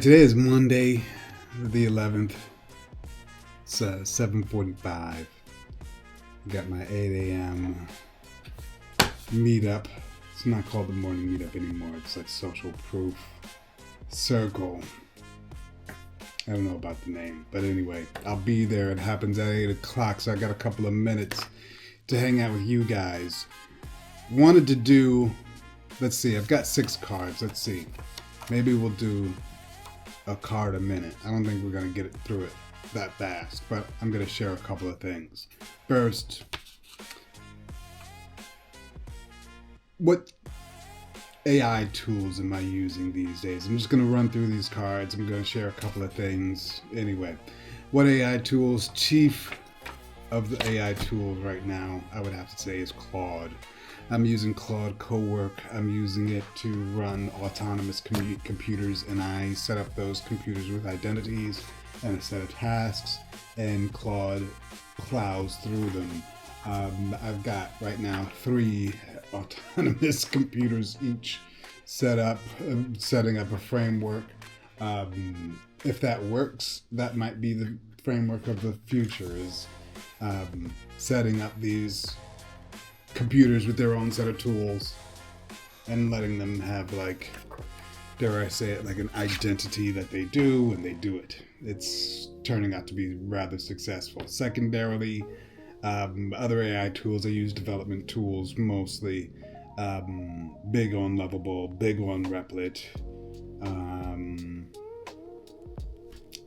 today is Monday, the 11th. It's 7:45. Got my 8 a.m. meetup. It's not called the morning meetup anymore. It's like social proof circle. I don't know about the name, but anyway, I'll be there. It happens at 8 o'clock, so I got a couple of minutes to hang out with you guys. Wanted to do, let's see, I've got 6 cards. Let's see. Maybe we'll do a card a minute. I don't think we're going to get it through it that fast, but I'm going to share a couple of things. First, what AI tools am I using these days? I'm just going to run through these cards. I'm going to share a couple of things. Anyway, what AI tools? Chief of the AI tools right now, I would have to say, is Claude. I'm using Claude Co-Work. I'm using it to run autonomous computers, and I set up those computers with identities and a set of tasks, and Claude plows through them. I've got right now 3 autonomous computers each set up, setting up a framework. If that works, that might be the framework of the future, is setting up these computers with their own set of tools and letting them have, like, dare I say it, like an identity that they do, and they do it. It's turning out to be rather successful. Secondarily, other AI tools, I use development tools mostly. Big on Lovable, big on Replit.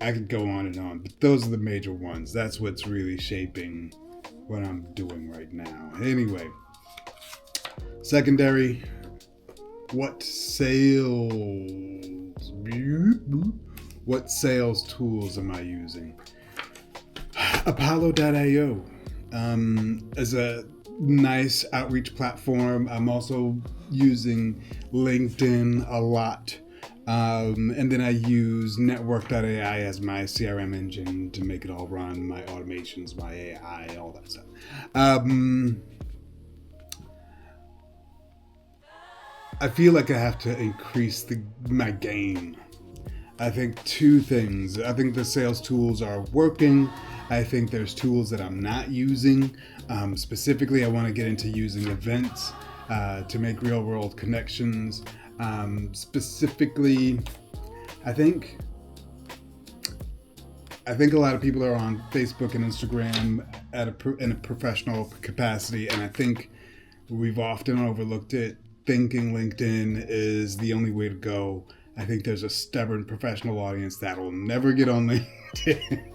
I could go on and on, but those are the major ones. That's what's really shaping what I'm doing right now. Anyway, secondary, what sales tools am I using? Apollo.io is a nice outreach platform. I'm also using LinkedIn a lot. And then I use network.ai as my CRM engine to make it all run, my automations, my AI, all that stuff. I feel like I have to increase my game. I think 2 things. I think the sales tools are working. I think there's tools that I'm not using. Specifically, I want to get into using events to make real world connections. Specifically, I think a lot of people are on Facebook and Instagram in a professional capacity, and I think we've often overlooked it, thinking LinkedIn is the only way to go. I think there's a stubborn professional audience that will never get on LinkedIn.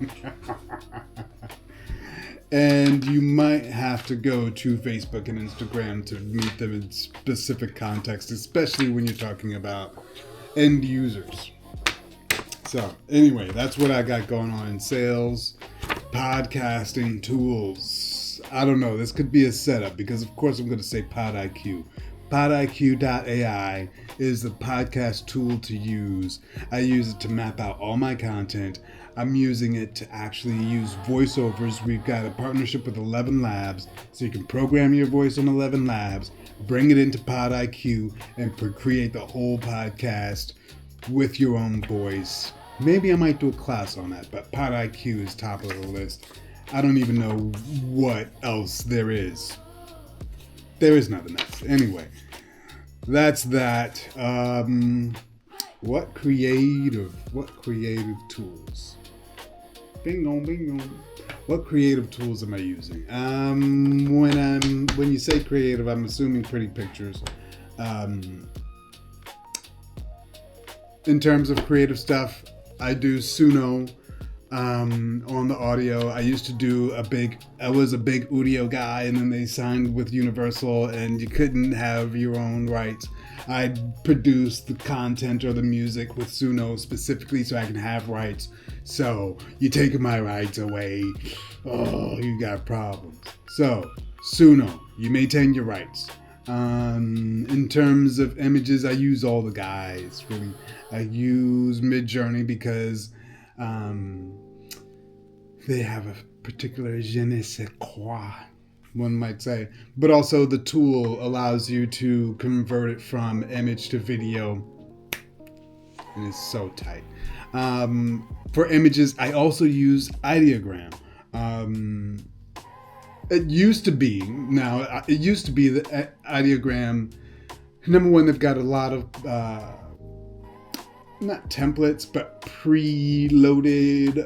And you might have to go to Facebook and Instagram to meet them in specific contexts, especially when you're talking about end users. So anyway, that's what I got going on in sales. Podcasting tools. I don't know. This could be a setup because, of course, I'm going to say PodIQ. PodIQ.ai is the podcast tool to use. I use it to map out all my content. I'm using it to actually use voiceovers. We've got a partnership with 11 Labs, so you can program your voice on 11 Labs, bring it into PodIQ, and create the whole podcast with your own voice. Maybe I might do a class on that, but PodIQ is top of the list. I don't even know what else there is. There is nothing else. Anyway, that's that. What creative tools? Bingo, bingo. What creative tools am I using? When you say creative, I'm assuming pretty pictures. In terms of creative stuff, I do Suno on the audio. I used to do I was a big audio guy, and then they signed with Universal and you couldn't have your own rights. I produce the content or the music with Suno specifically so I can have rights. So you're taking my rights away. Oh, you got problems. So Suno, you maintain your rights. In terms of images, I use all the guys, really. I use Midjourney because they have a particular je ne sais quoi, one might say. But also the tool allows you to convert it from image to video and it's so tight. For images, I also use Ideogram. It used to be the Ideogram. Number one, they've got a lot of not templates, but preloaded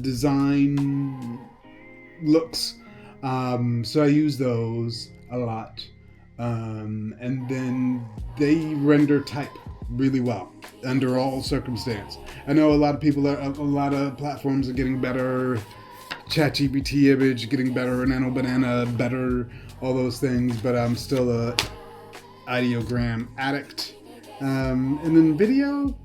design looks. So I use those a lot. And then they render type really well under all circumstance. I know a lot of platforms are getting better. ChatGPT image getting better, Nano Banana better, all those things, but I'm still a Ideogram addict. And then video,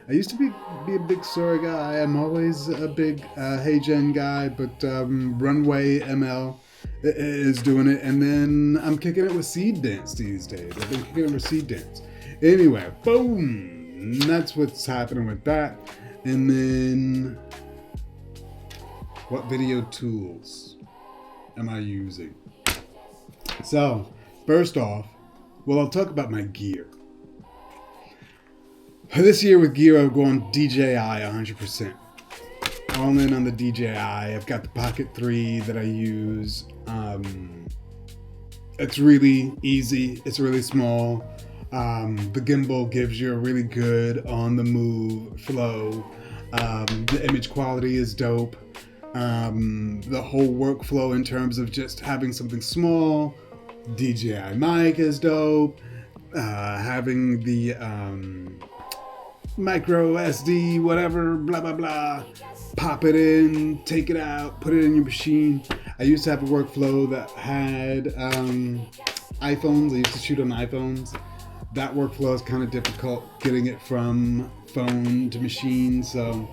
I used to be a big Sora guy. I'm always a big HeyGen guy, but Runway ML is doing it, and then I'm kicking it with SeedDance these days. I've been kicking it with SeedDance. Anyway, boom! That's what's happening with that. And then, what video tools am I using? So, first off, well, I'll talk about my gear. This year with gear, I'm going DJI 100%. All in on the DJI. I've got the Pocket 3 that I use. It's really easy. It's really small. The gimbal gives you a really good on-the-move flow. The image quality is dope. The whole workflow in terms of just having something small. DJI mic is dope. Having the micro SD, whatever, blah, blah, blah. Pop it in, take it out, put it in your machine. I used to have a workflow that had iPhones. I used to shoot on iPhones. That workflow is kind of difficult getting it from phone to machine. So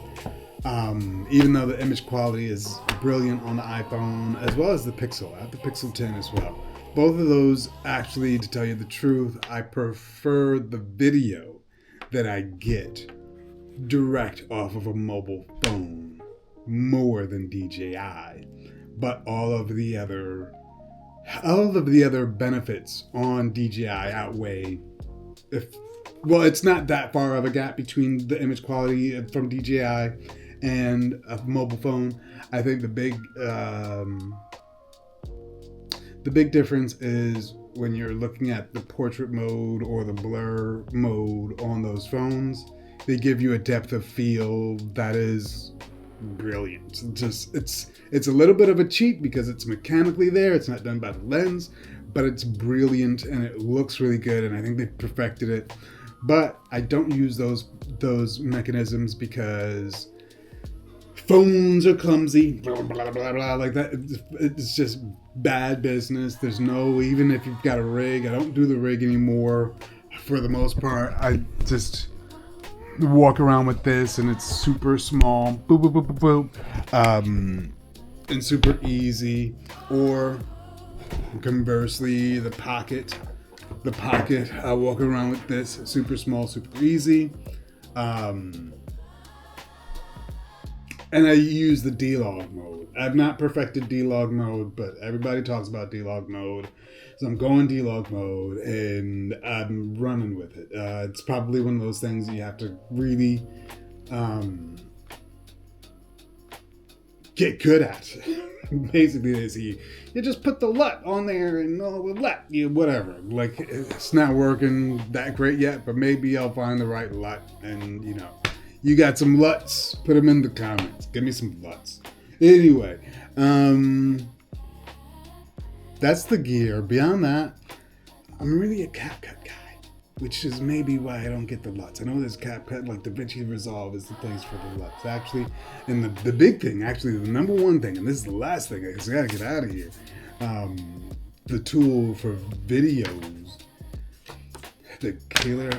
even though the image quality is brilliant on the iPhone, as well as the Pixel, I have the Pixel 10 as well. Both of those, actually, to tell you the truth, I prefer the video that I get direct off of a mobile phone more than DJI. But all of the other benefits on DJI outweigh. It's not that far of a gap between the image quality from DJI and a mobile phone. I think the big difference is when you're looking at the portrait mode or the blur mode on those phones. They give you a depth of field that is brilliant. It's a little bit of a cheat because it's mechanically there. It's not done by the lens, but it's brilliant and it looks really good, and I think they've perfected it. But I don't use those mechanisms because phones are clumsy, blah, blah, blah, blah, like that. It's just bad business. There's no, even if you've got a rig, I don't do the rig anymore for the most part. I just walk around with this and it's super small, boop, boop, boop, boop, boop, and super easy. Or conversely, the pocket, I walk around with this, super small, super easy. And I use the D-Log mode. I've not perfected D-Log mode, but everybody talks about D-Log mode. So I'm going D-Log mode and I'm running with it. It's probably one of those things that you have to really get good at. Basically, you just put the LUT on there and all the LUT, whatever. Like, it's not working that great yet, but maybe I'll find the right LUT and, you got some LUTs? Put them in the comments. Give me some LUTs. Anyway, that's the gear. Beyond that, I'm really a CapCut guy, which is maybe why I don't get the LUTs. I know there's CapCut, like DaVinci Resolve is the place for the LUTs, actually. And the big thing, actually, the number one thing, and this is the last thing, because I gotta get out of here, the tool for videos, the killer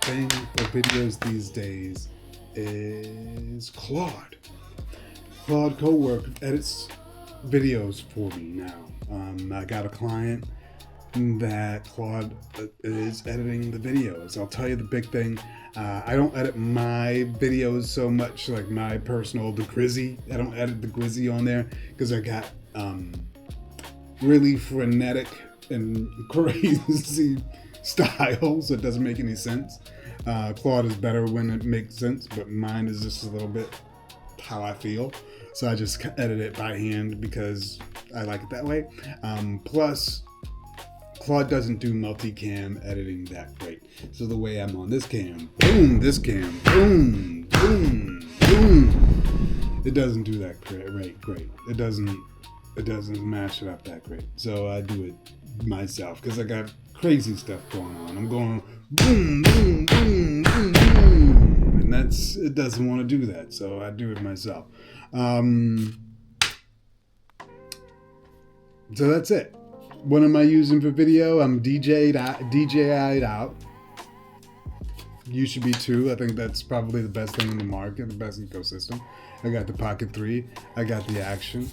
thing for videos these days is Claude. Claude Co-Work edits videos for me now. I got a client that Claude is editing the videos. I'll tell you the big thing. I don't edit my videos so much, like my personal, the GRZY. I don't edit the GRZY on there because I got really frenetic and crazy style, so it doesn't make any sense. Claude is better when it makes sense, but mine is just a little bit how I feel. So I just edit it by hand because I like it that way. Plus, Claude doesn't do multicam editing that great. So the way I'm on this cam, boom, this cam, boom, boom, boom. It doesn't do that great. It doesn't match it up that great. So I do it myself because I got crazy stuff going on. I'm going boom, boom, boom, boom, boom. And it doesn't want to do that. So I do it myself. So that's it. What am I using for video? I'm DJI'd out. You should be too. I think that's probably the best thing in the market, the best ecosystem. I got the Pocket 3. I got the Action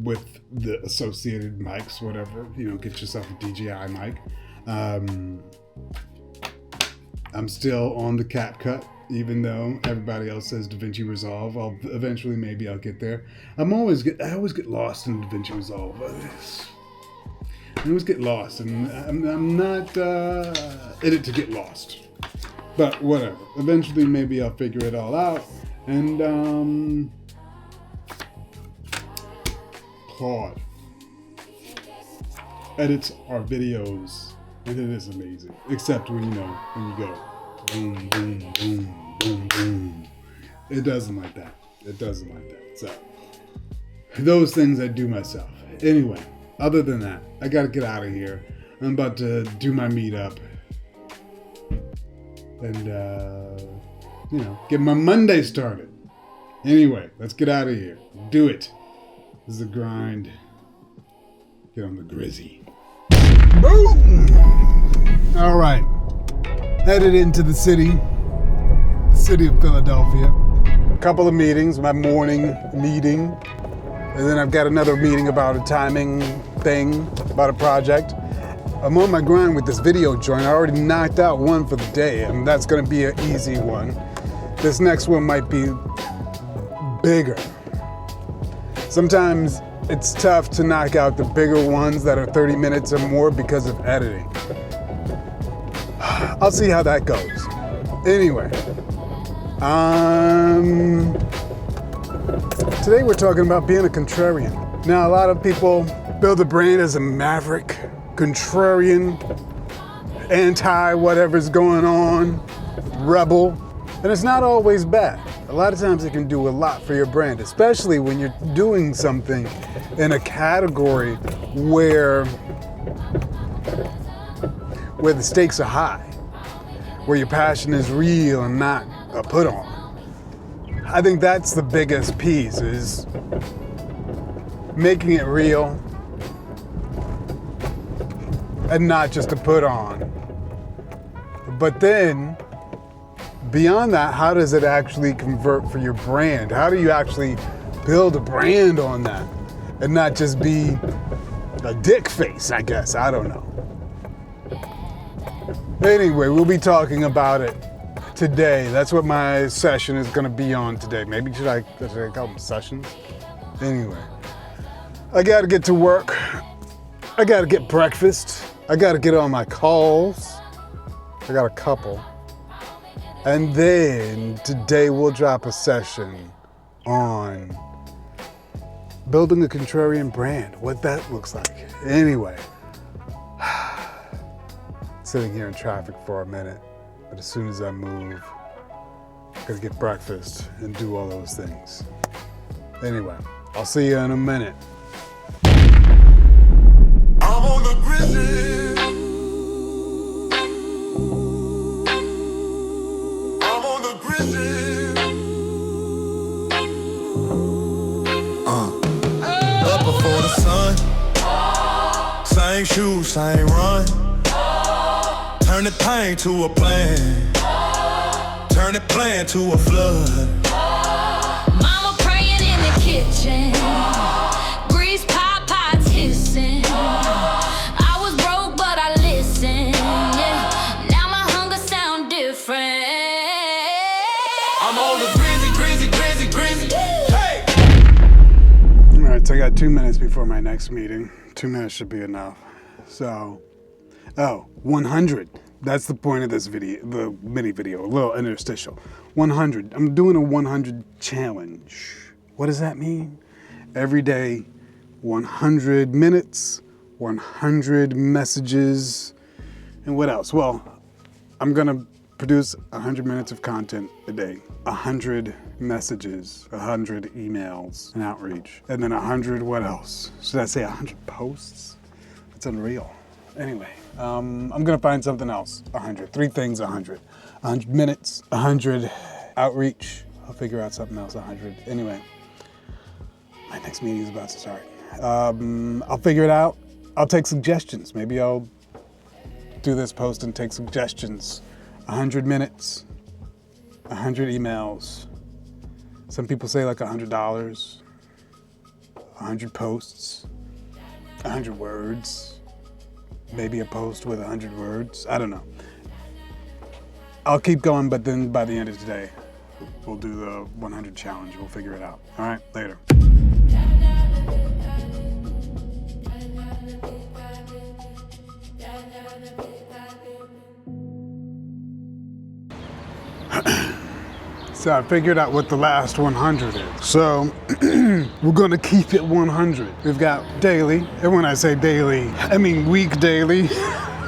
with the associated mics, whatever. Get yourself a DJI mic. I'm still on the CapCut, even though everybody else says DaVinci Resolve. Eventually, maybe I'll get there. I always get lost in DaVinci Resolve. I always get lost, and I'm not in it to get lost. But whatever. Eventually, maybe I'll figure it all out. And Claude edits our videos, and it is amazing. Except when you go boom, boom, boom, boom, boom. It doesn't like that. So those things I do myself. Anyway, other than that, I gotta get out of here. I'm about to do my meetup and get my Monday started. Anyway, let's get out of here. Do it. This is the grind. Get on the GRZY. Boom! All right. Headed into the city of Philadelphia. A couple of meetings, my morning meeting. And then I've got another meeting about a timing thing, about a project. I'm on my grind with this video joint. I already knocked out one for the day, and that's gonna be an easy one. This next one might be bigger. Sometimes it's tough to knock out the bigger ones that are 30 minutes or more because of editing. I'll see how that goes. Anyway, today we're talking about being a contrarian. Now, a lot of people build a brand as a Maverick, contrarian, anti-whatever's going on, rebel, and it's not always bad. A lot of times it can do a lot for your brand, especially when you're doing something in a category where the stakes are high, where your passion is real and not a put on. I think that's the biggest piece, is making it real and not just a put on. But then, beyond that, how does it actually convert for your brand? How do you actually build a brand on that and not just be a dick face, I guess? I don't know. Anyway, we'll be talking about it today. That's what my session is going to be on today. Maybe should I call them sessions? Anyway, I got to get to work. I got to get breakfast. I got to get on my calls. I got a couple. And then today we'll drop a session on building a contrarian brand, what that looks like. Anyway, sitting here in traffic for a minute, but as soon as I move, I gotta get breakfast and do all those things. Anyway, I'll see you in a minute. I'm on the GRZY. Same shoes, same run. Turn the pain to a plan. Turn the plan to a flood. Mama praying in the kitchen. Grease pot pots hissing. I was broke, but I listened. Yeah. Now my hunger sound different. I'm on the GRZY. Hey! All right, so I got 2 minutes before my next meeting. 2 minutes should be enough. So, 100. That's the point of this video, the mini video, a little interstitial. 100. I'm doing a 100 challenge. What does that mean? Every day, 100 minutes, 100 messages, and what else? Well, I'm gonna produce 100 minutes of content a day, 100 messages, 100 emails, and outreach, and then 100 what else? Should I say 100 posts? That's unreal. Anyway, I'm gonna find something else. 100, 3 things, 100. 100 minutes, 100 outreach. I'll figure out something else, 100. Anyway, my next meeting is about to start. I'll figure it out. I'll take suggestions. Maybe I'll do this post and take suggestions. 100 minutes, 100 emails. Some people say like $100, 100 posts, 100 words. Maybe a post with 100 words. I don't know. I'll keep going, but then by the end of today, we'll do the 100 challenge. We'll figure it out. All right, later. So I figured out what the last 100 is. So we're gonna keep it 100. We've got daily, and when I say daily, I mean week daily,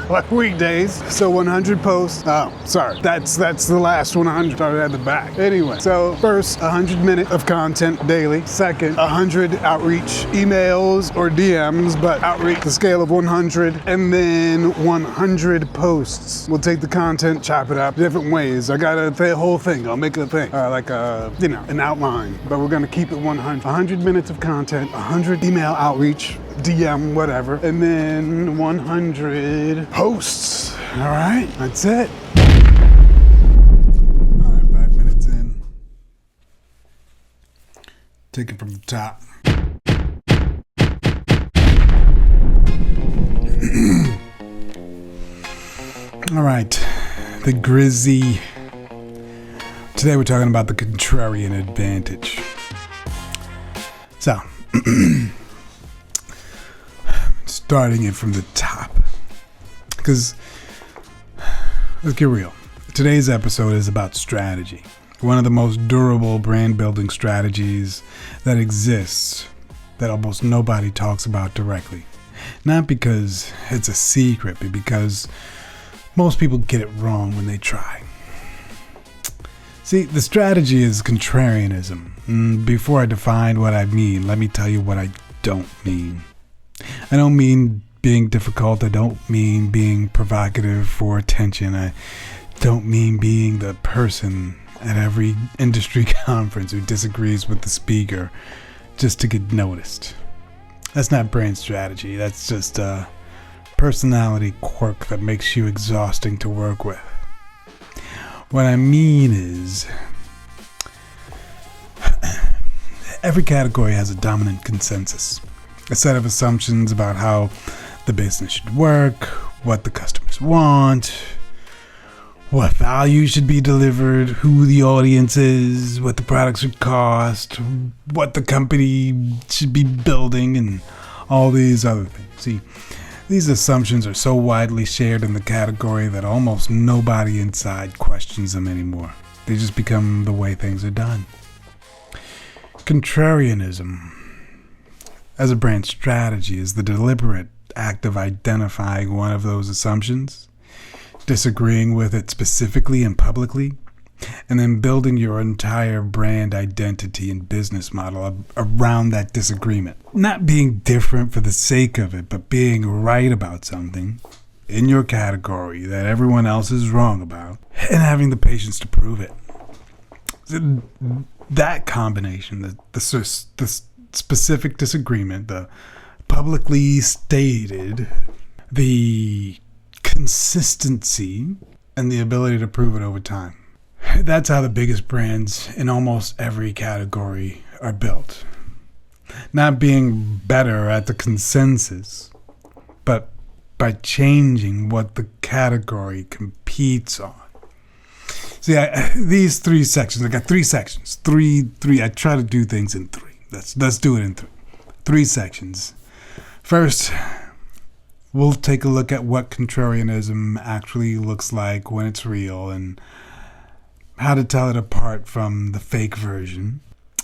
like weekdays. So 100 posts. Oh, sorry. That's the last 100. Started at the back. Anyway, so first 100 minutes of content daily. Second, 100 outreach emails or DMs, but outreach the scale of 100, and then 100 posts. We'll take the content, chop it up different ways. I got the whole thing. I'll make a thing, like an outline. But we're gonna keep it 100. 100 minutes of content, 100 email outreach, DM, whatever, and then 100 posts. All right, that's it. All right, 5 minutes in. Take it from the top. All right, the GRZY. Today we're talking about the Contrarian Advantage. So, starting it from the top, because let's get real. Today's episode is about strategy, one of the most durable brand building strategies that exists that almost nobody talks about directly. Not because it's a secret, but because most people get it wrong when they try. See, the strategy is contrarianism. Before I define what I mean, let me tell you what I don't mean. I don't mean being difficult. I don't mean being provocative for attention. I don't mean being the person at every industry conference who disagrees with the speaker just to get noticed. That's not brand strategy. That's just a personality quirk that makes you exhausting to work with. What I mean is, every category has a dominant consensus. A set of assumptions about how the business should work, what the customers want, what value should be delivered, who the audience is, what the product should cost, what the company should be building, and all these other things. See, these assumptions are so widely shared in the category that almost nobody inside questions them anymore. They just become the way things are done. Contrarianism, as a brand strategy, is the deliberate act of identifying one of those assumptions, disagreeing with it specifically and publicly, and then building your entire brand identity and business model around that disagreement. Not being different for the sake of it, but being right about something in your category that everyone else is wrong about, and having the patience to prove it. That combination, the specific disagreement, the publicly stated, the consistency, and the ability to prove it over time. That's how the biggest brands in almost every category are built. Not being better at the consensus, but by changing what the category competes on. See, these 3 sections, I got 3 sections. Three. I try to do things in 3. Let's do it in 3. 3 sections. First, We'll take a look at what contrarianism actually looks like when it's real and how to tell it apart from the fake version.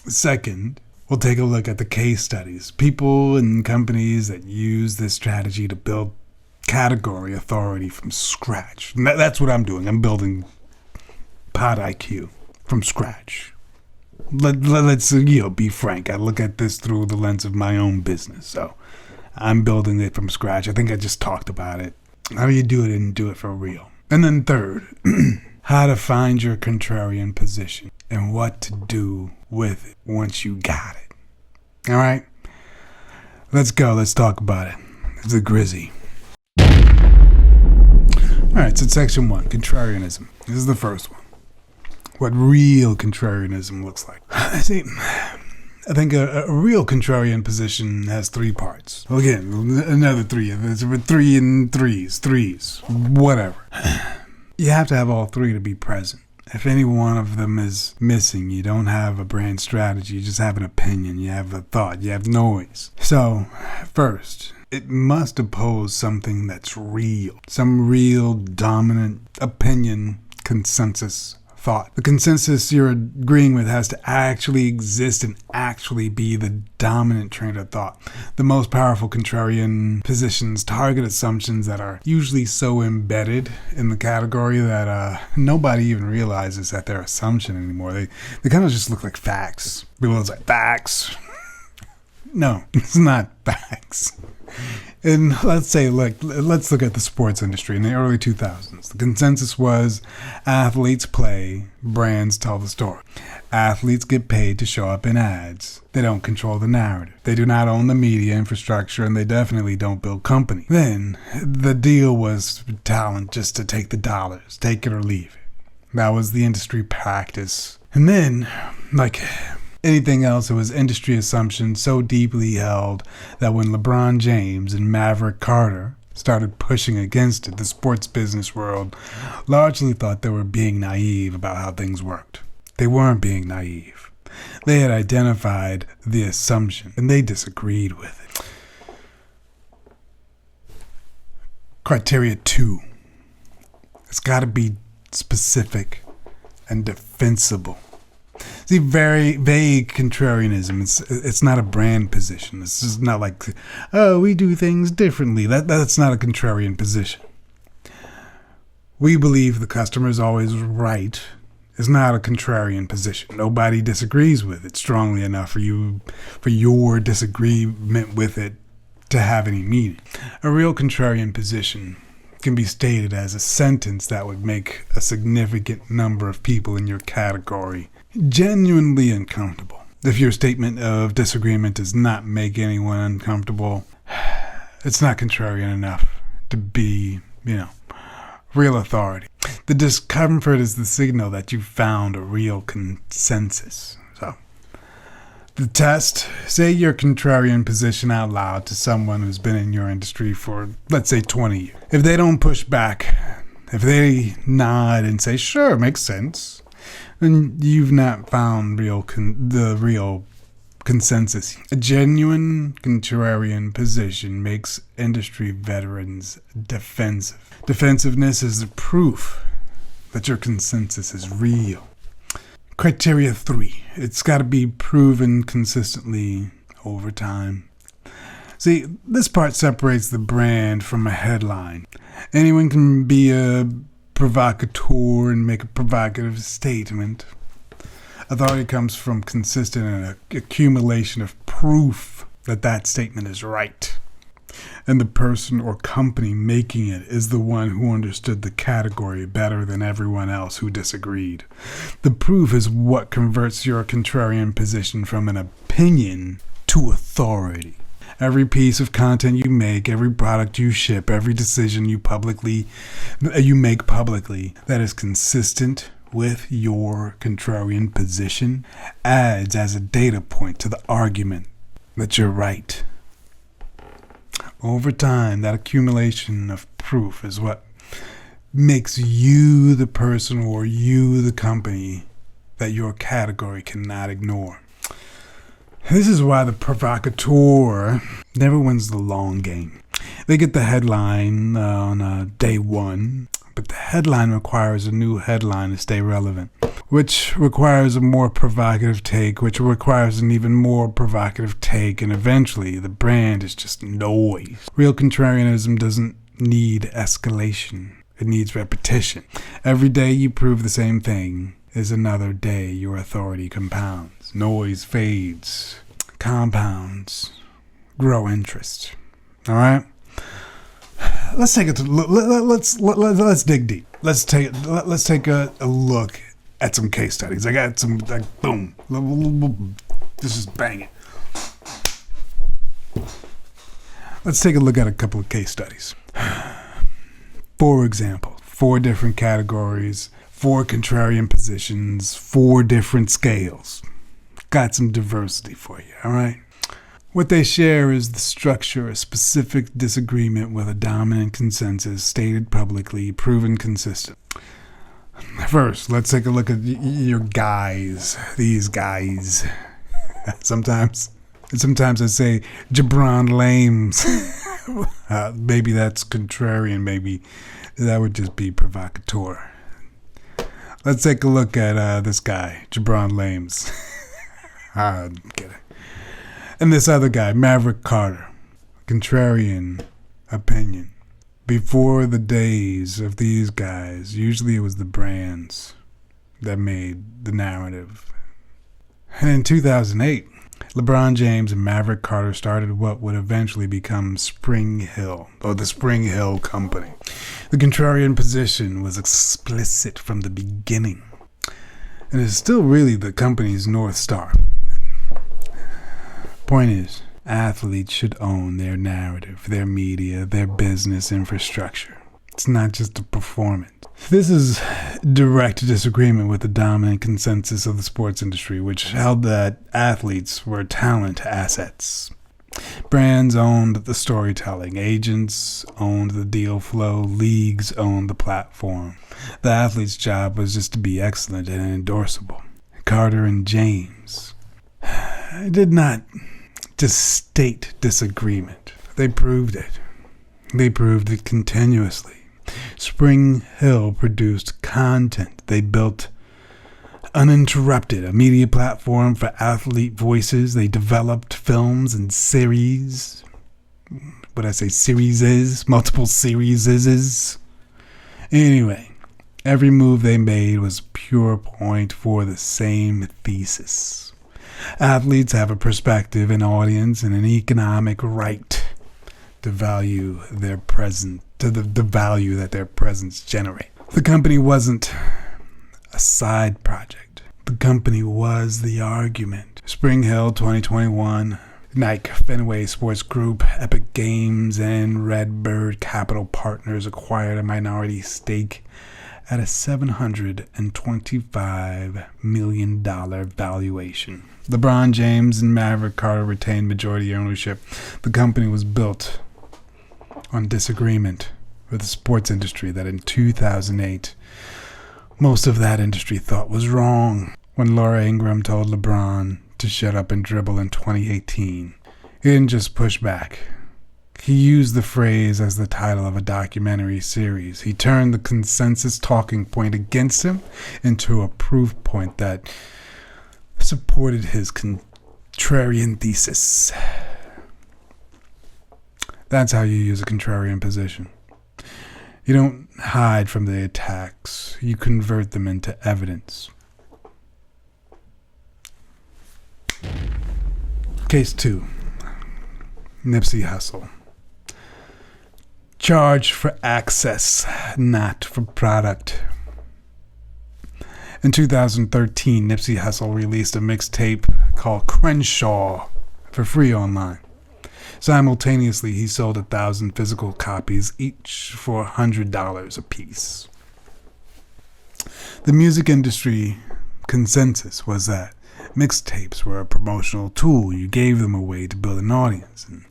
Second, we'll take a look at the case studies, people and companies that use this strategy to build category authority from scratch. And that's what I'm doing. I'm building PodIQ from scratch. Let's be frank. I look at this through the lens of my own business. So I'm building it from scratch. I think I just talked about it. How do you do it and do it for real? And then third, how to find your contrarian position and what to do with it once you got it. All right? Let's go. Let's talk about it. It's the GRZY. All right, so section 1, contrarianism. This is the first one. What real contrarianism looks like. See, I think a real contrarian position has 3 parts. Well, again, another 3. It's 3 and threes, whatever. You have to have all 3 to be present. If any one of them is missing, you don't have a brand strategy. You just have an opinion. You have a thought. You have noise. So, first, it must oppose something that's real. Some real dominant opinion, consensus, thought. The consensus you're agreeing with has to actually exist and actually be the dominant train of thought. The most powerful contrarian positions target assumptions that are usually so embedded in the category that nobody even realizes that they're assumption anymore. They kind of just look like facts. People are like, facts. No, it's not facts. And let's look at the sports industry in the early 2000s. The consensus was athletes play, brands tell the story. Athletes get paid to show up in ads. They don't control the narrative. They do not own the media infrastructure, and they definitely don't build company. Then the deal was talent just to take the dollars, take it or leave it. That was the industry practice. And then, anything else, it was industry assumption so deeply held that when LeBron James and Maverick started pushing against it, the sports business world largely thought they were being naive about how things worked. They weren't being naive. They had identified the assumption, and they disagreed with it. Criteria 2. It's got to be specific and defensible. See, very vague contrarianism. It's not a brand position. It's just not like, oh, we do things differently. That's not a contrarian position. We believe the customer is always right. It's not a contrarian position. Nobody disagrees with it strongly enough for your disagreement with it to have any meaning. A real contrarian position can be stated as a sentence that would make a significant number of people in your category genuinely uncomfortable. If your statement of disagreement does not make anyone uncomfortable, it's not contrarian enough to be, real authority. The discomfort is the signal that you found a real consensus. So, the test, say your contrarian position out loud to someone who's been in your industry for, let's say, 20 years. If they don't push back, if they nod and say, sure, makes sense, then you've not found the real consensus. A genuine contrarian position makes industry veterans defensive. Defensiveness is the proof that your consensus is real. Criteria 3. It's got to be proven consistently over time. See, this part separates the brand from a headline. Anyone can be a provocateur and make a provocative statement. Authority comes from consistent and accumulation of proof that statement is right. And the person or company making it is the one who understood the category better than everyone else who disagreed. The proof is what converts your contrarian position from an opinion to authority. Every piece of content you make, every product you ship, every decision you make publicly that is consistent with your contrarian position adds as a data point to the argument that you're right. Over time, that accumulation of proof is what makes you the person or you the company that your category cannot ignore. This is why the provocateur never wins the long game. They get the headline on day one, but the headline requires a new headline to stay relevant, which requires a more provocative take, which requires an even more provocative take, and eventually the brand is just noise. Real contrarianism doesn't need escalation. It needs repetition. Every day you prove the same thing is another day your authority compounds. Noise fades, compounds, grow interest. All right? Let's take it to let's dig deep. Let's take a look at some case studies. I got some boom. This is banging. Let's take a look at a couple of case studies. For example, 4 different categories, 4 contrarian positions, 4 different scales. Got some diversity for you, all right? What they share is the structure, a specific disagreement with a dominant consensus, stated publicly, proven consistent. First, let's take a look at your guys, these guys. Sometimes I say Jabron Lames. Maybe that's contrarian, maybe that would just be provocateur. Let's take a look at this guy, Jabron Lames. I'm kidding. And this other guy, Maverick Carter, contrarian opinion. Before the days of these guys, usually it was the brands that made the narrative. And in 2008, LeBron James and Maverick Carter started what would eventually become Spring Hill, or the Spring Hill Company. The contrarian position was explicit from the beginning, and is still really the company's North Star. Point is, athletes should own their narrative, their media, their business infrastructure. It's not just a performance. This is direct disagreement with the dominant consensus of the sports industry, which held that athletes were talent assets. Brands owned the storytelling, agents owned the deal flow, leagues owned the platform. The athlete's job was just to be excellent and endorsable. Carter and James did not just state disagreement. They proved it. They proved it continuously. Spring Hill produced content. They built uninterrupted a media platform for athlete voices. They developed films and series. What I say, series, multiple series. Anyway, every move they made was pure point for the same thesis. Athletes have a perspective, an audience, and an economic right to value their present, to the value that their presence generate. The company wasn't a side project. The company was the argument. Spring Hill 2021, Nike, Fenway Sports Group, Epic Games, and Redbird Capital Partners acquired a minority stake at a $725 million valuation. LeBron James and Maverick Carter retained majority ownership. The company was built on disagreement with the sports industry that in 2008, most of that industry thought was wrong. When Laura Ingraham told LeBron to shut up and dribble in 2018, he didn't just push back. He used the phrase as the title of a documentary series. He turned the consensus talking point against him into a proof point that supported his contrarian thesis. That's how you use a contrarian position. You don't hide from the attacks. You convert them into evidence. Case 2. Nipsey Hussle. Charge for access, not for product. In 2013, Nipsey Hussle released a mixtape called Crenshaw for free online. Simultaneously, he sold 1,000 physical copies, each for $100 a piece. The music industry consensus was that mixtapes were a promotional tool. You gave them a way to build an audience and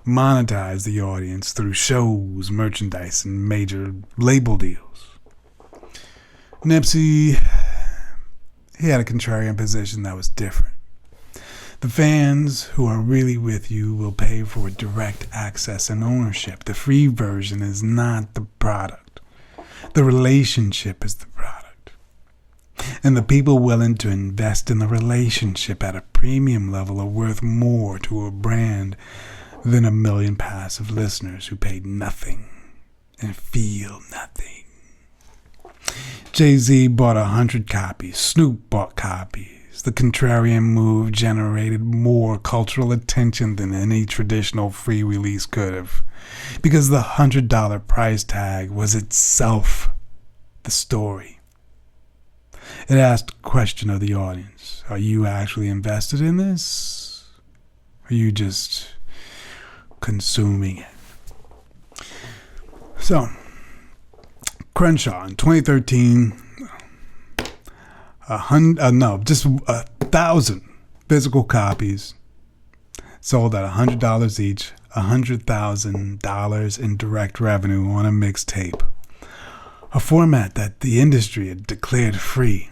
monetize the audience through shows, merchandise, and major label deals. Nipsey, he had a contrarian position that was different. The fans who are really with you will pay for direct access and ownership. The free version is not the product. The relationship is the product. And the people willing to invest in the relationship at a premium level are worth more to a brand than 1 million passive listeners who paid nothing and feel nothing. Jay-Z bought 100 copies. Snoop bought copies. The Contrarian move generated more cultural attention than any traditional free release could have, because the $100 price tag was itself the story. It asked a question of the audience. Are you actually invested in this? Or are you just consuming it? So, Crenshaw in 2013, just 1,000 physical copies sold at $100 each, $100,000 in direct revenue on a mixtape, a format that the industry had declared free.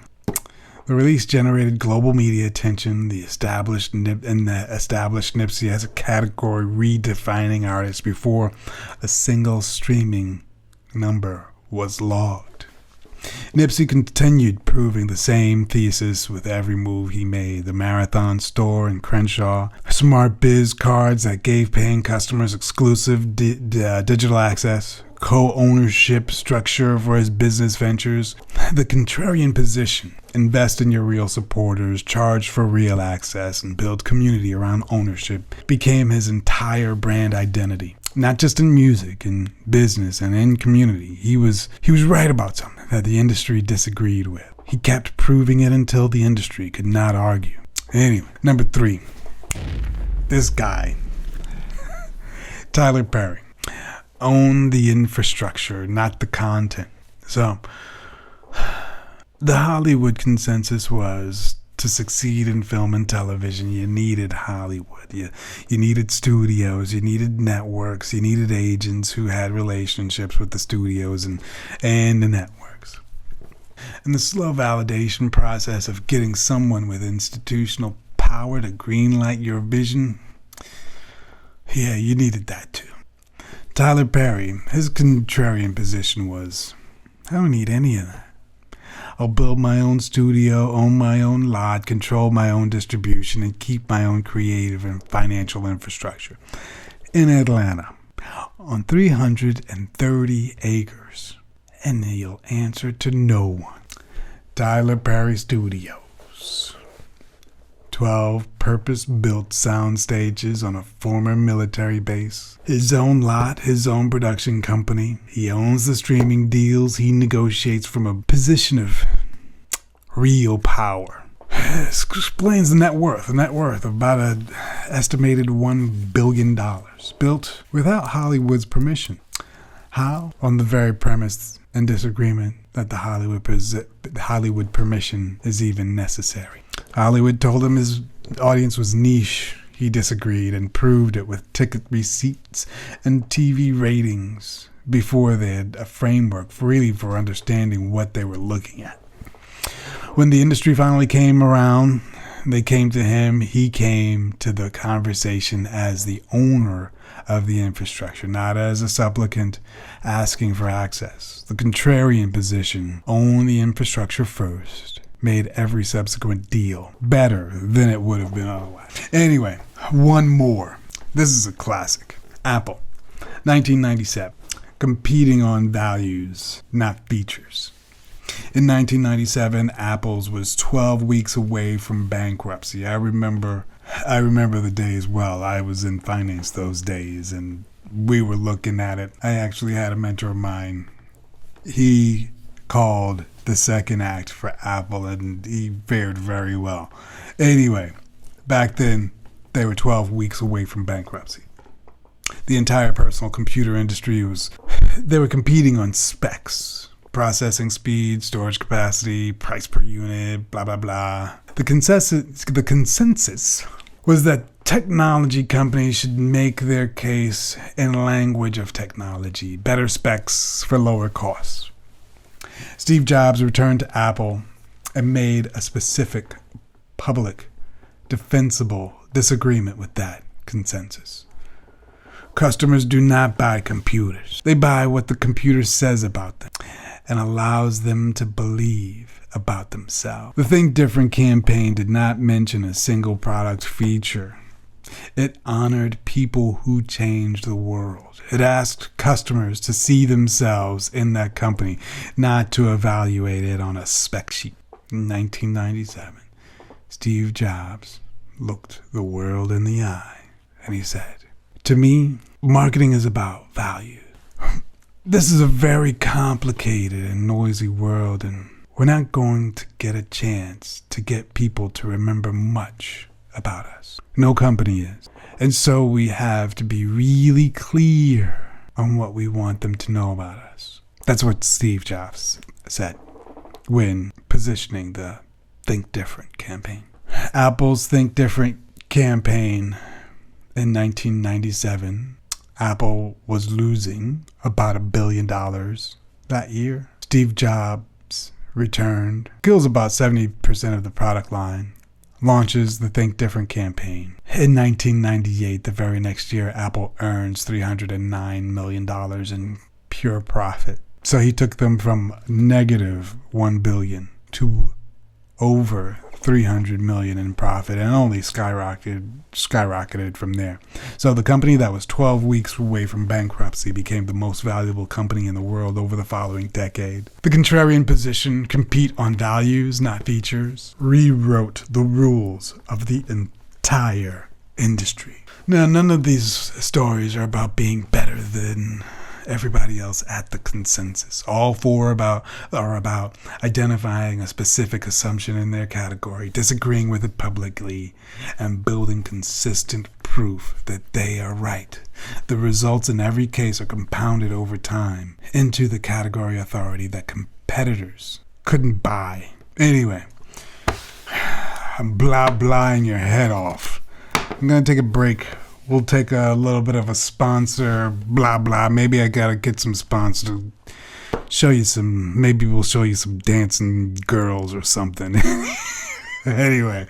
The release generated global media attention. The established Nipsey as a category, redefining artists before a single streaming number was logged. Nipsey continued proving the same thesis with every move he made. The Marathon store in Crenshaw, smart biz cards that gave paying customers exclusive digital access, co-ownership structure for his business ventures. The contrarian position: invest in your real supporters, charge for real access, and build community around ownership, became his entire brand identity. Not just in music, in business, and in community. He was right about something that the industry disagreed with. He kept proving it until the industry could not argue. Anyway, number 3. This guy, Tyler Perry, owned the infrastructure, not the content. So, the Hollywood consensus was, to succeed in film and television, you needed Hollywood. You needed studios, you needed networks, you needed agents who had relationships with the studios and the networks. And the slow validation process of getting someone with institutional power to greenlight your vision, yeah, you needed that too. Tyler Perry, his contrarian position was, I don't need any of that. I'll build my own studio, own my own lot, control my own distribution, and keep my own creative and financial infrastructure. In Atlanta, on 330 acres, and he'll answer to no one. Tyler Perry Studios. 12 purpose-built sound stages on a former military base. His own lot, his own production company. He owns the streaming deals. He negotiates from a position of real power. This explains the net worth of about an estimated $1 billion. Built without Hollywood's permission. How? On the very premise and disagreement that the Hollywood permission is even necessary. Hollywood told him his audience was niche. He disagreed and proved it with ticket receipts and TV ratings before they had a framework for understanding what they were looking at. When the industry finally came around, they came to him. He came to the conversation as the owner of the infrastructure, not as a supplicant asking for access. The contrarian position: own the infrastructure first, made every subsequent deal better than it would have been otherwise. Anyway, one more. This is a classic. Apple, 1997. Competing on values, not features. In 1997, Apple's was 12 weeks away from bankruptcy. I remember the days well. I was in finance those days, and we were looking at it. I actually had a mentor of mine. He called the second act for Apple, and he fared very well. Anyway, back then, they were 12 weeks away from bankruptcy. The entire personal computer industry they were competing on specs. Processing speed, storage capacity, price per unit, blah, blah, blah. The consensus was that technology companies should make their case in language of technology, better specs for lower costs. Steve Jobs returned to Apple and made a specific public defensible disagreement with that consensus. Customers do not buy computers. They buy what the computer says about them and allows them to believe about themselves. The Think Different campaign did not mention a single product feature. It honored people who changed the world. It asked customers to see themselves in that company, not to evaluate it on a spec sheet. In 1997, Steve Jobs looked the world in the eye and he said, "To me, marketing is about value. This is a very complicated and noisy world, and we're not going to get a chance to get people to remember much about us. No company is. And so we have to be really clear on what we want them to know about us." That's what Steve Jobs said when positioning the Think Different campaign. Apple's Think Different campaign in 1997, Apple was losing about $1 billion that year. Steve Jobs returned, kills about 70% of the product line, launches the Think Different campaign. In 1998, the very next year, Apple earns $309 million in pure profit. So he took them from negative $1 billion to over $300 million in profit, and only skyrocketed from there. So the company that was 12 weeks away from bankruptcy became the most valuable company in the world over the following decade. The contrarian position, compete on values, not features, rewrote the rules of the entire industry. Now, none of these stories are about being better than everybody else at the consensus. All four are about identifying a specific assumption in their category, disagreeing with it publicly, and building consistent proof that they are right. The results in every case are compounded over time into the category authority that competitors couldn't buy. Anyway, I'm blah-blahing your head off. I'm going to take a break. We'll take a little bit of a sponsor, blah, blah. Maybe I got to get some sponsors to show you some, maybe we'll show you some dancing girls or something. Anyway,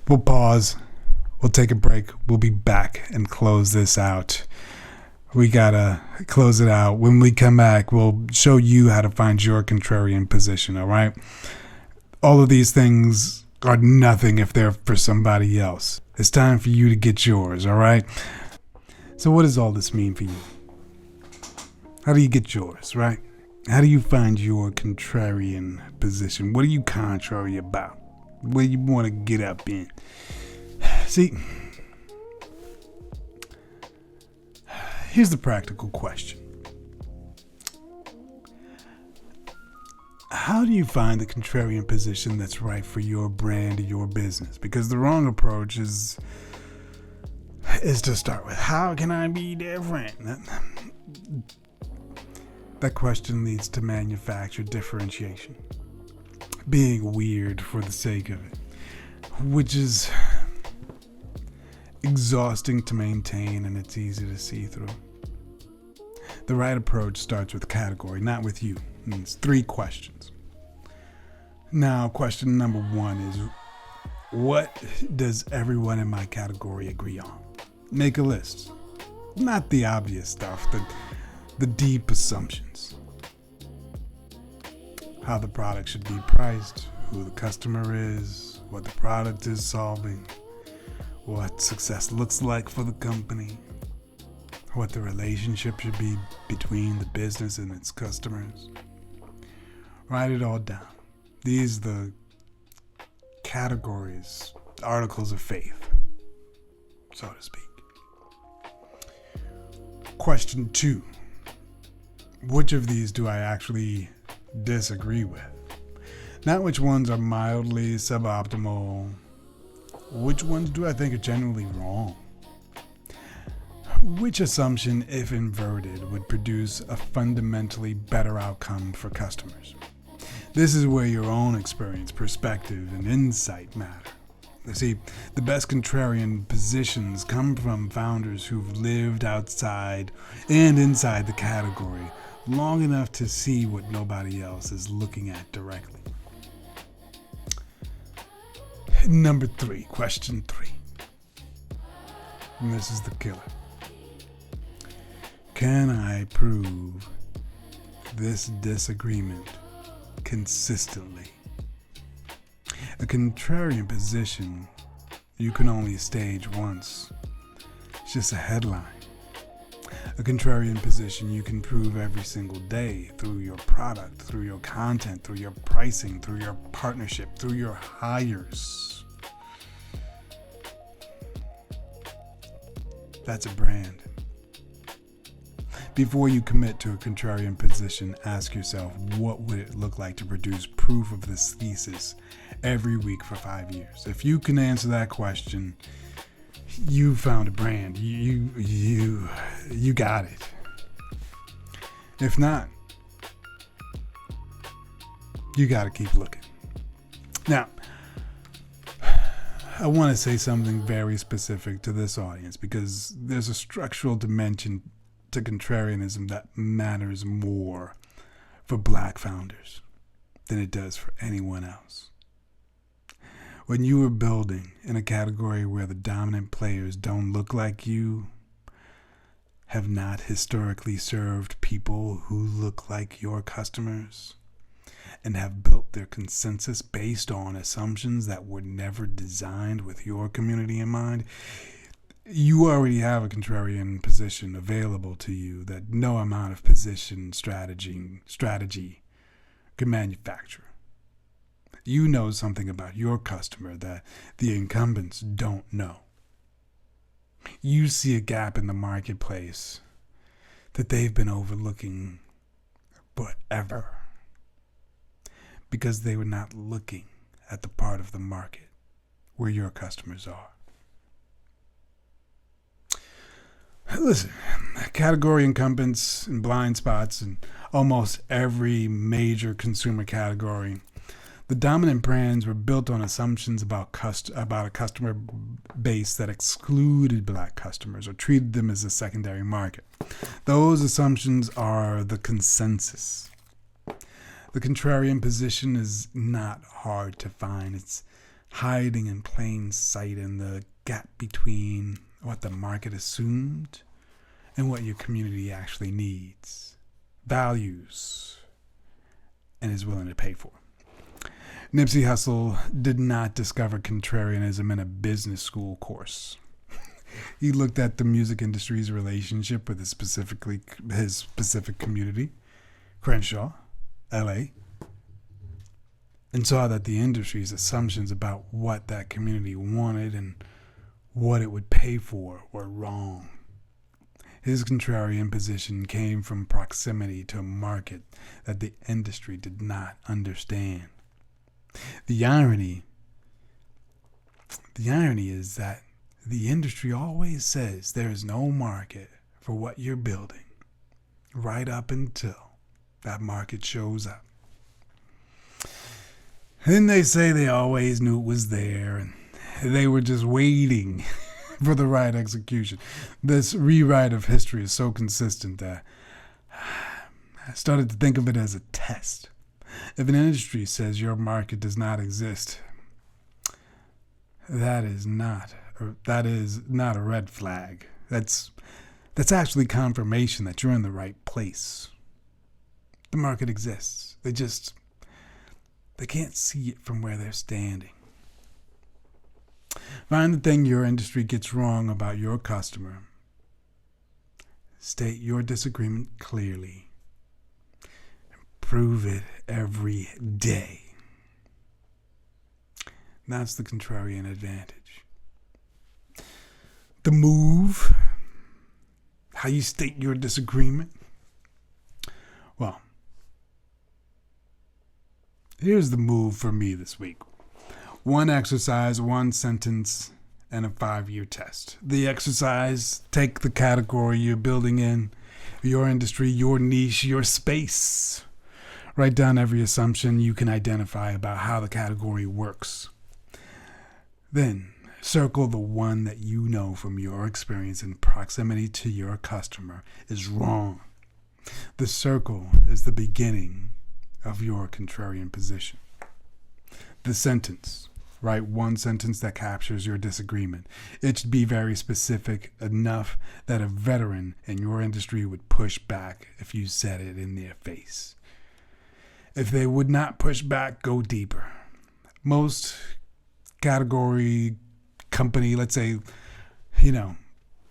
we'll pause. We'll take a break. We'll be back and close this out. We got to close it out. When we come back, we'll show you how to find your contrarian position, all right? All of these things are nothing if they're for somebody else. It's time for you to get yours, all right? So what does all this mean for you? How do you get yours, right? How do you find your contrarian position? What are you contrary about? What do you want to get up in? See, here's the practical question. How do you find the contrarian position that's right for your brand or your business? Because the wrong approach is to start with, how can I be different? That question leads to manufactured differentiation. Being weird for the sake of it, which is exhausting to maintain and it's easy to see through. The right approach starts with category, not with you. And it's 3 questions. Now, question number 1 is, what does everyone in my category agree on? Make a list. Not the obvious stuff, the deep assumptions. How the product should be priced, who the customer is, what the product is solving, what success looks like for the company, what the relationship should be between the business and its customers. Write it all down. These are the categories, articles of faith, so to speak. Question 2. Which of these do I actually disagree with? Not which ones are mildly suboptimal. Which ones do I think are genuinely wrong? Which assumption, if inverted, would produce a fundamentally better outcome for customers? This is where your own experience, perspective, and insight matter. You see, the best contrarian positions come from founders who've lived outside and inside the category long enough to see what nobody else is looking at directly. Number 3, question 3. And this is the killer. Can I prove this disagreement consistently? A contrarian position you can only stage once. It's just a headline. A contrarian position you can prove every single day through your product, through your content, through your pricing, through your partnership, through your hires. That's a brand. Before you commit to a contrarian position, ask yourself, what would it look like to produce proof of this thesis every week for 5 years? If you can answer that question, you found a brand. You got it. If not, you got to keep looking. Now, I want to say something very specific to this audience because there's a structural dimension to contrarianism that matters more for Black founders than it does for anyone else. When you are building in a category where the dominant players don't look like you, have not historically served people who look like your customers, and have built their consensus based on assumptions that were never designed with your community in mind, you already have a contrarian position available to you that no amount of position strategy can manufacture. You know something about your customer that the incumbents don't know. You see a gap in the marketplace that they've been overlooking forever because they were not looking at the part of the market where your customers are. Listen, category incumbents and blind spots in almost every major consumer category. The dominant brands were built on assumptions about a customer base that excluded Black customers or treated them as a secondary market. Those assumptions are the consensus. The contrarian position is not hard to find. It's hiding in plain sight in the gap between what the market assumed and what your community actually needs, values, and is willing to pay for. Nipsey Hussle did not discover contrarianism in a business school course. He looked at the music industry's relationship with his specific community, Crenshaw, LA, and saw that the industry's assumptions about what that community wanted and what it would pay for were wrong. His contrarian position came from proximity to a market that the industry did not understand. The irony is that the industry always says there is no market for what you're building, right up until that market shows up. Then they say they always knew it was there and they were just waiting for the right execution. This rewrite of history is so consistent that I started to think of it as a test. If an industry says your market does not exist, that is not a red flag. That's actually confirmation that you're in the right place. The market exists. They can't see it from where they're standing. Find the thing your industry gets wrong about your customer. State your disagreement clearly. Prove it every day. That's the Contrarian Advantage. The move, how you state your disagreement. Well, here's the move for me this week. 1 exercise, 1 sentence, and a 5-year test. The exercise, take the category you're building in, your industry, your niche, your space. Write down every assumption you can identify about how the category works. Then, circle the one that you know from your experience in proximity to your customer is wrong. The circle is the beginning of your contrarian position. The sentence, Write one sentence that captures your disagreement. It should be very specific enough that a veteran in your industry would push back if you said it in their face. If they would not push back, go deeper. Most category company, let's say,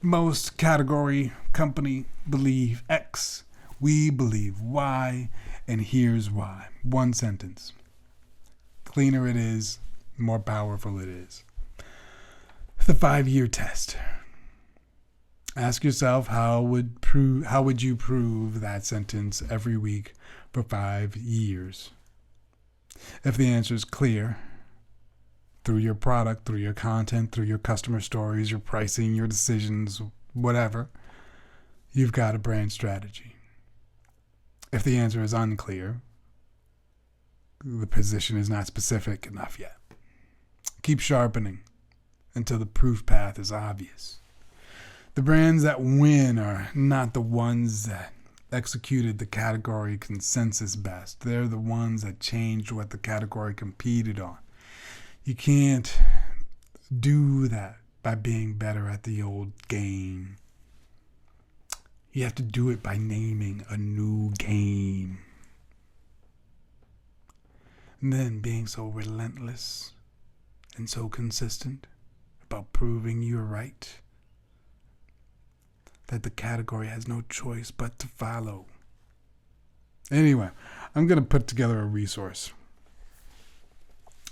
most category company believe X. We believe Y, and here's why. One sentence. Cleaner it is, more powerful it is. The 5-year test. Ask yourself, how would you prove that sentence every week for 5 years? If the answer is clear, through your product, through your content, through your customer stories, your pricing, your decisions, whatever, you've got a brand strategy. If the answer is unclear, the position is not specific enough yet. Keep sharpening until the proof path is obvious. The brands that win are not the ones that executed the category consensus best. They're the ones that changed what the category competed on. You can't do that by being better at the old game. You have to do it by naming a new game. And then being so relentless and so consistent about proving you're right that the category has no choice but to follow. Anyway, I'm going to put together a resource.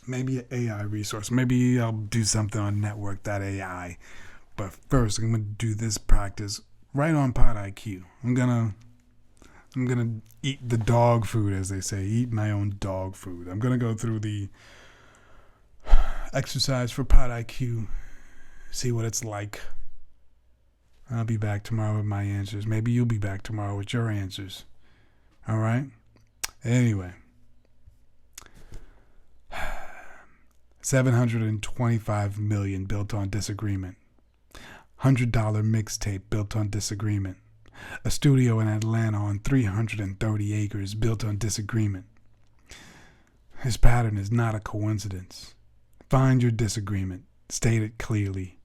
Maybe an AI resource. Maybe I'll do something on network.ai. But first, I'm going to do this practice right on PodIQ. I'm gonna eat the dog food, as they say. Eat my own dog food. I'm gonna go through the exercise for PodIQ, see what it's like. I'll be back tomorrow with my answers. Maybe you'll be back tomorrow with your answers. All right? Anyway. 725 million built on disagreement. $100 mixtape built on disagreement. A studio in Atlanta on 330 acres built on disagreement. This pattern is not a coincidence. Find your disagreement. State it clearly.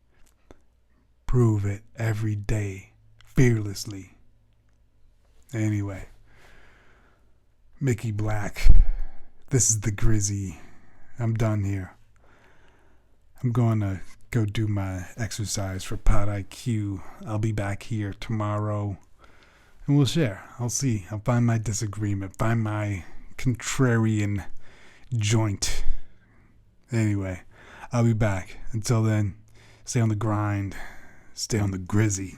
Prove it every day, fearlessly. Anyway, Mickey Black, this is the GRZY. I'm done here. I'm going to go do my exercise for PodIQ. I'll be back here tomorrow and we'll share. I'll see. I'll find my disagreement, find my contrarian joint. Anyway, I'll be back. Until then, stay on the grind, stay on the GRZY.